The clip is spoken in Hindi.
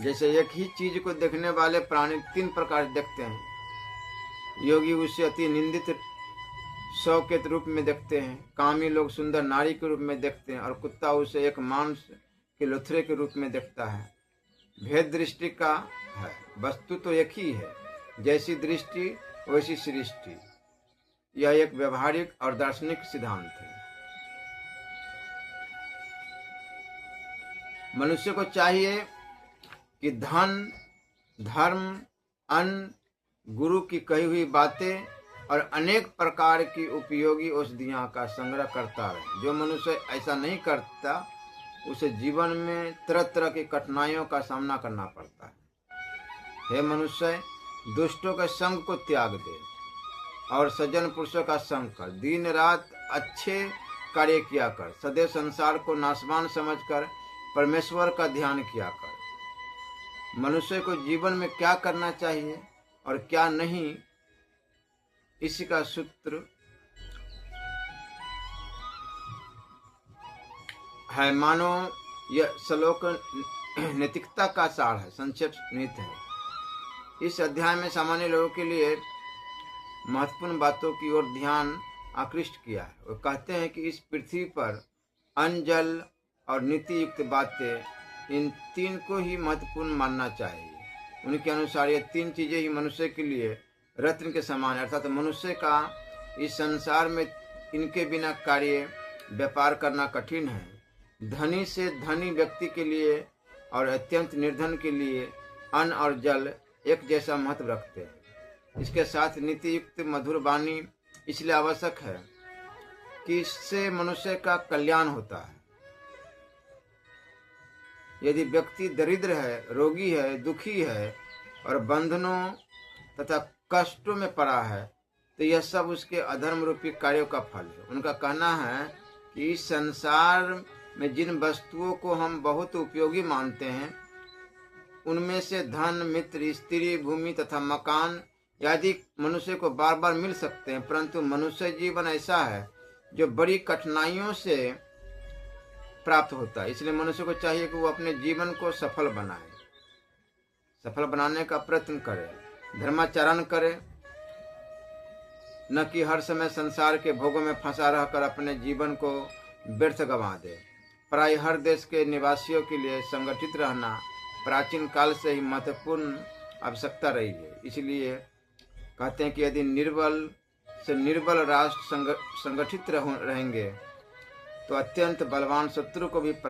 जैसे एक ही चीज को देखने वाले प्राणी 3 प्रकार देखते हैं। योगी उसे अति निंदित शव के रूप में देखते हैं, कामी लोग सुंदर नारी के रूप में देखते हैं, और कुत्ता उसे एक मांस के लुथरे के रूप में देखता है। भेद दृष्टि का है, वस्तु तो एक ही है, जैसी दृष्टि वैसी सृष्टि। यह एक व्यवहारिक और दार्शनिक सिद्धांत है। मनुष्य को चाहिए कि धन, धर्म, अन्न, गुरु की कही हुई बातें और अनेक प्रकार की उपयोगी औषधियां का संग्रह करता रहे। जो मनुष्य ऐसा नहीं करता उसे जीवन में तरह तरह की कठिनाइयों का सामना करना पड़ता है। हे मनुष्य, दुष्टों के संग को त्याग दे और सज्जन पुरुषों का संग कर। दिन रात अच्छे कार्य किया कर। सदैव संसार को नाशवान समझकर परमेश्वर का ध्यान किया कर। मनुष्य को जीवन में क्या करना चाहिए और क्या नहीं, इसी का सूत्र है। मानो यह श्लोक नैतिकता का सार है, संक्षेप नीत है। इस अध्याय में सामान्य लोगों के लिए महत्वपूर्ण बातों की ओर ध्यान आकृष्ट किया है। वो कहते हैं कि इस पृथ्वी पर अन्न, जल और नीति युक्त बातें, इन 3 को ही महत्वपूर्ण मानना चाहिए। उनके अनुसार ये 3 चीजें ही मनुष्य के लिए रत्न के समान है। अर्थात मनुष्य का इस संसार में इनके बिना कार्य व्यापार करना कठिन है। धनी से धनी व्यक्ति के लिए और अत्यंत निर्धन के लिए अन्न और जल एक जैसा महत्व रखते हैं। इसके साथ नीति युक्त मधुर वाणी इसलिए आवश्यक है कि इससे मनुष्य का कल्याण होता है। यदि व्यक्ति दरिद्र है, रोगी है, दुखी है और बंधनों तथा कष्टों में पड़ा है, तो यह सब उसके अधर्म रूपी कार्यों का फल है। उनका कहना है कि इस संसार में जिन वस्तुओं को हम बहुत उपयोगी मानते हैं, उनमें से धन, मित्र, स्त्री, भूमि तथा मकान आदि मनुष्य को बार बार मिल सकते हैं, परंतु मनुष्य जीवन ऐसा है जो बड़ी कठिनाइयों से प्राप्त होता है। इसलिए मनुष्य को चाहिए कि वो अपने जीवन को सफल बनाए, सफल बनाने का प्रयत्न करे, धर्माचरण करे, न कि हर समय संसार के भोगों में फंसा रहकर अपने जीवन को व्यर्थ गंवा दे। प्राय हर देश के निवासियों के लिए संगठित रहना प्राचीन काल से ही महत्वपूर्ण आवश्यकता रही है। इसलिए कहते हैं कि यदि निर्बल से निर्बल राष्ट्र संगठित रहेंगे तो अत्यंत बलवान शत्रु को भी